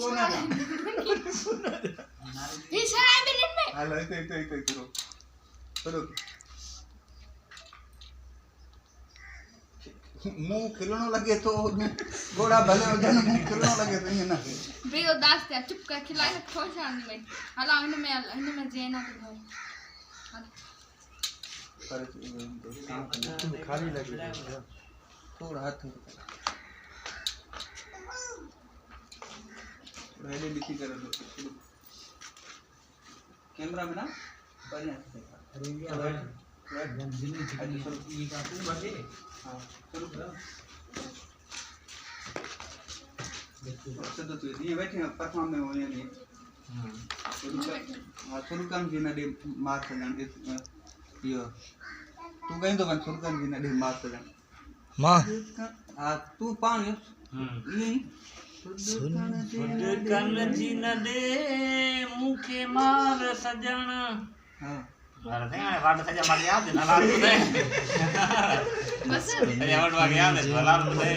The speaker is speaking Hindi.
सोना ये सारा मिनट में हेलो इतो करो करो मुंह खिलने लगे तो घोड़ा भले हो जाए मुंह खिलने लगे तो ये ना बेओ दास ते चुप कर खिलाए खुश आने में हला इनमें जेना तो भाई तुम खाली लगे थोड़ा हाथ पहले लिखी कर दो कैमरा में ना बढ़िया से हां शुरू करो तो ये बैठे परफॉर्म में हो ये शुरू काम जी ना दे मार्क जान यो तू कहीं तो शुरू काम जी ना दे मार्क जान मां तू पान ये सुदकन जी न दे मुखे मार सजन हां भारत है वाट सजा मार याद ना लाल दे बस अरे वाट मार याद है लाल दे